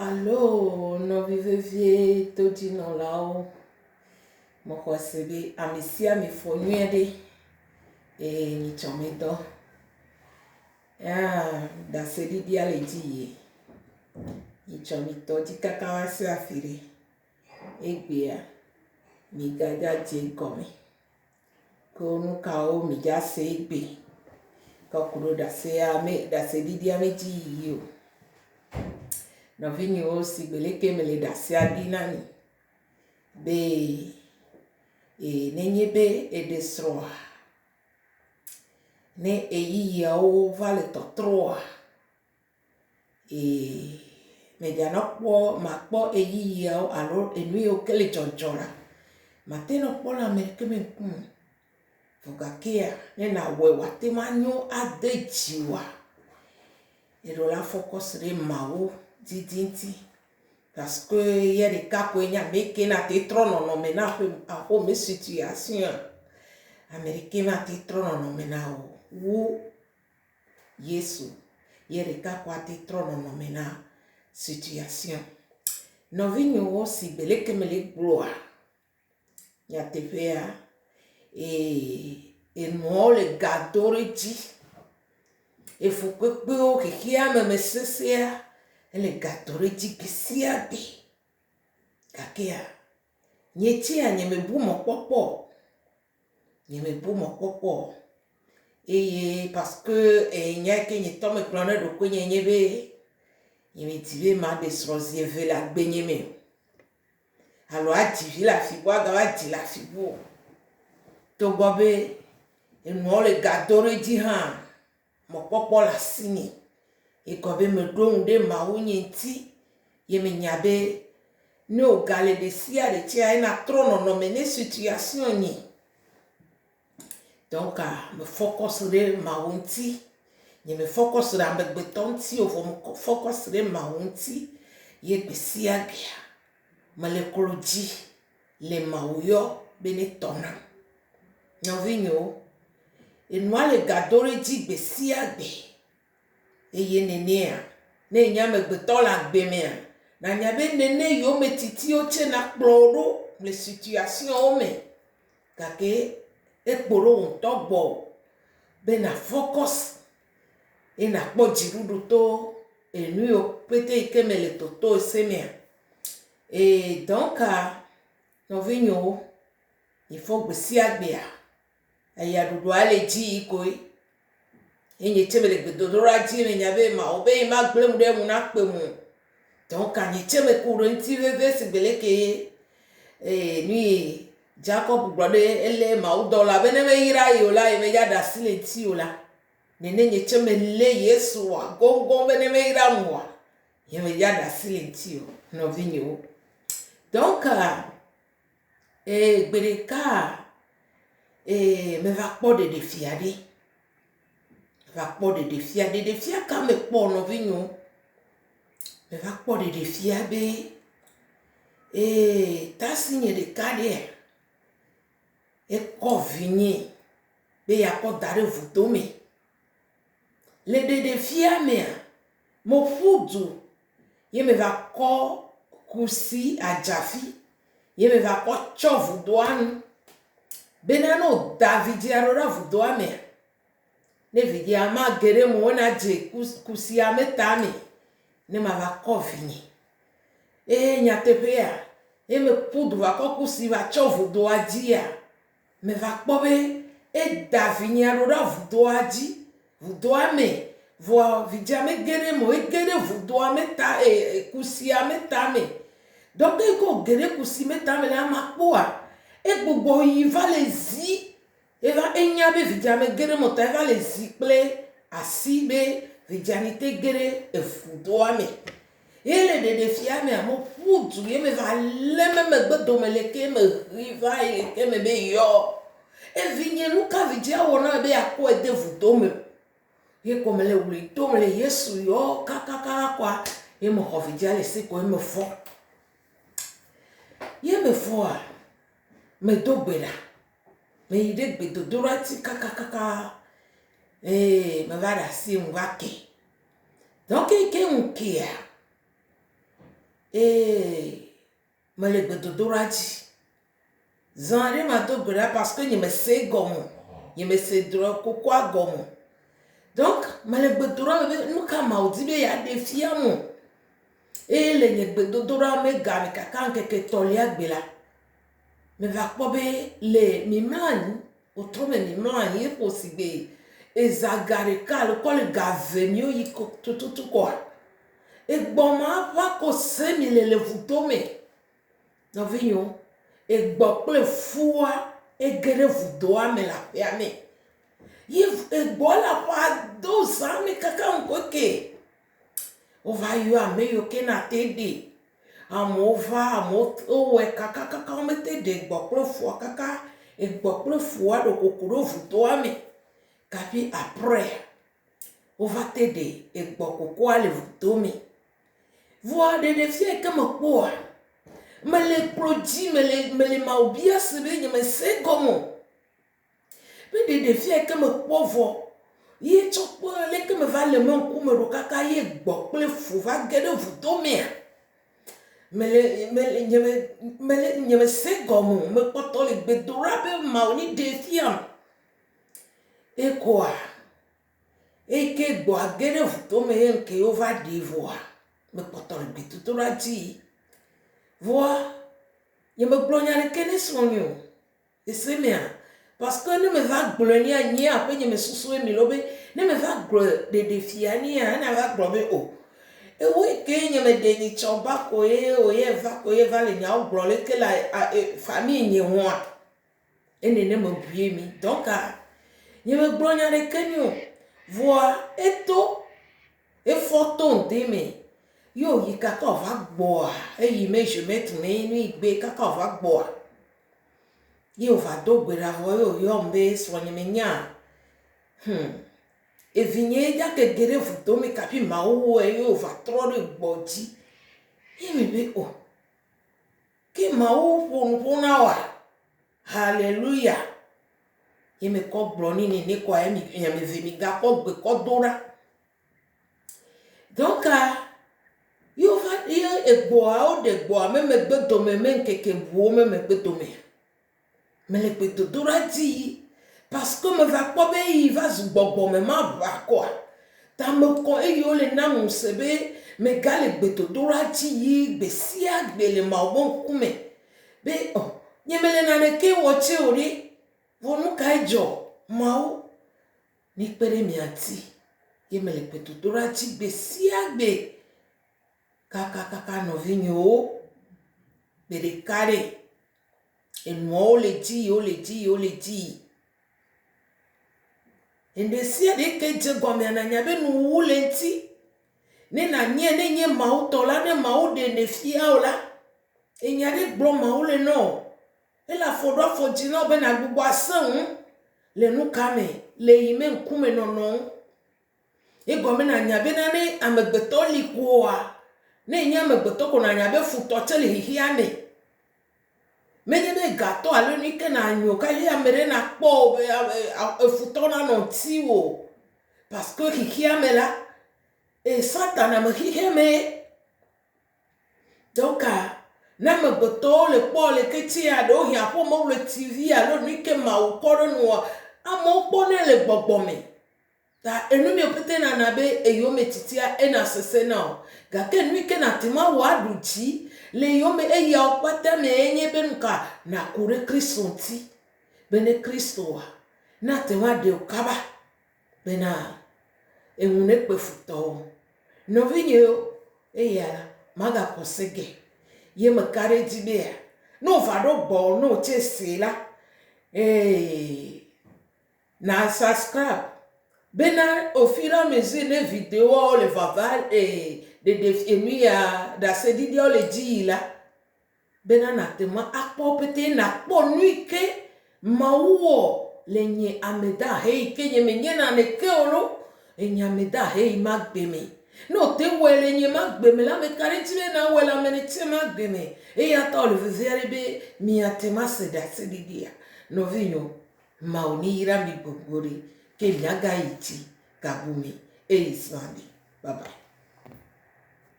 Allô, no vivevie todi no lao. Moko sebe amisia mi fonyede ni chomedo. Da sedi dia leji. Ni chomito di kakawasi afire. Egbea mi gaja je komi. Konu kao mi ja se egbe. Kokuro da sedi dia meji yo. No vini o si beleke mele da se adinani. Be nenye be edesroa. Ne eyi ya o vale totroa. Mediano makpo eyi ya o alo enui o kele jonjora. Mateno pola merke menkum. Fogakea ne na wewa te manyo adejiwa. Erola focus re mao didinti. Parce que il y a des cas où il y a des qui n'ont été trop non maintenant à home situation américain n'a été trop non maintenant où Yesu il y a des cas où a été trop non maintenant situation no vigno si belle que me les gloire il y a TVA et moi le gâteau dit il faut que qui a même cessé ele gatori jikisiabe kakea nyetia nyemebu mokpopo parce que nya ke nyeto me plane do ko nyebe nyebe ma desrozier ve la gbenyeme alors ati la fibo aga ati la fibo to gobe eno le gatori ji han mokpopo la sini et comme me donne de maounyenti yeme nyabe no gale de sia de tia na trono no mene situation ni donc me focus de maunti yeme focus de ambetonti o me focus de maunti ye besia gya malekoloji le mauyo benetona no vinyo et moi le gadore di besia gbe eye nenea ne nyame gbeto la gbemea na nyabe nene yo metiti o che na kploro le situation o me kake ekporo ontogbo be na focus e na pojirudu to enu o pete ikemele toto semea et donc no vinyo il faut gbesia gbea aya dudu ale ji ikoi enye chemele gbedodora ji me nyabe ma obe ma gblemu de mu na pe mu donc anye cheme kuro nti veve sigbeleke ni Jacob brode ele ma udola bene me ira yola me ya da silenti yola nene nye cheme le Yesu wa gongo bene me ira mwa ye me ya da silenti yo no vinyo donc gbereka me va po de defiade va pas de défis des défis quand me pour no vigno me va pas de défis be ta signe de cadre e convigné be ya pas dare vous me les défis me mo fudu ye me va ko kusi ajafi ye me va ko chovu douane benano David arora vous douane ne vidi ama gere mo na je kusi ametami ne ma va kovini nyatepea me pudu va ko kusi va chovu do adia me va pobe davini arora vudo adi vudo ame vo vidi ame gere mo gere vudo ameta kusi ametami donc ko gere kusi metami na mapoa gbogbo yi va les eva enyabe vidjame gere mota eva le ziple asibe vidjanite gere efudoame ele de defiame amo fudu ye me va leme me gbedomele ke me riva ke me be yo e vinye nuka vidja wona be akwa de vudome ye komele wuli domele Yesu yo kakaka kwa ye mo vidja le se ko me fo ye me fo me dogbela me ide gbedodorati kakakaka me va da si un va ke donc ke un kia et me le bedodoradi zanre ma do gra parce que me sais gomo je me sais droit quoi gomo donc me le bedodora me ka maudi be ya défi amu et le nye bedodora me ga me kaka nke tolia gbela me va ko be le mi mlani otro me mi mlani e possible ezagare ka le ko le gavenio yiko tututu kwa e gboma va ko semi le vutome no vinho e gbokle fua e gere vudoa me la peame e bola pa do sami kaka unkoke o vai yo ame yo ke na tede amova amo o e kaka kaka o metede gbokle fua kaka e gbokle fua do kokoro vudoa me kapi après o va tede e gbokoko ale vudome voa de defie ke me poa me le produit me le maubia sebe me se gomo pe de defie ke me povo ye chokpo le ke me va le men ku me ro kaka ye gbokle fu va gede vudome me le se gomo me poto le bedora be mauni defiam e quoi e ke gbo agede vudome en ke o va devoir me poto le bedora di voa je me blogna le kene sonyo et c'est bien parce que ne me va blogna ni après je me sousou mi lobe ne me va gro de défi ani na va grobe o e we ke je me de ni choba ko e o ye va le nya o gro le ke la famille ni ho e ne me bue mi donc je me blogna le kene voa eto e photo de me yo yi kaka va gboa eyi me je met me nu igbe kaka va gboa yo va do gbera vo yo mbe sonya me nya e vinye ya ke gere vuto me kapi ma o yo va tro de gbodi e me be o ke ma o pona wa hallelujah e me ko broni ni ko e mi ya me ve mi ga ko gbe ko dora donc yo va dire egboa o de gboa me gbe do me nkeke buo me gbe do me le gbe do dora di parce que me va ko be i va zgbogbo me ma ba ko ta me ko e yo le na mu sebe me ga le gbe do dora di gbe sia gbe le ma bon ku me be o nye me le na ne ke wo che ori wo nu ka jo ma o ni pere mi ati ye me le gbe do dora di gbe sia gbe kaka no vinho bedecare e no le di ende sia de ke je gomia na nya be nu ulenti ne na nye mauto la ne maude ne fia ola e nya de gbo maule no e la fodo foji no be na gbugbo asan le nu kame le yime nkume no e gomia na nya be na ne amegbeto likuwa ne nya megbeto ko na nya be futo tele hihia me nye be gato alo ni ke na anyo ka hia mere na kpo futo na no ti wo parce que hihia me la e satana me hihia me donc na megbeto le kpo le ke ti ado hia po mo le tv alo ni ke ma o ko no amo kpo ne le gbogbo me ta enu mi opete na be eyo metitia ena sese na ga ke nu ke na tima wa duchi le yo me eya opata me enye benuka na kure Kristo ti bene Kristo wa na te wa de okaba bena enune pe futo no vinyo eya maga kosege ye me kare jibea no vado bo no chesila na subscribe bena au fur et à mesure les vidéos les vaval et de défini à da se didio le di la bena na tema akpo pete na po nui ke mauo le nye ameda hei ke nye menye na ne ke olo e nye ameda hei magbeme no te wele nye magbeme la me kariti be na wela me ne te magbeme e ya ta le vivere be mi atema se da se didia no vinyo mauni ira mi bogori ke nyaga iti kabumi e ismandi bye bye.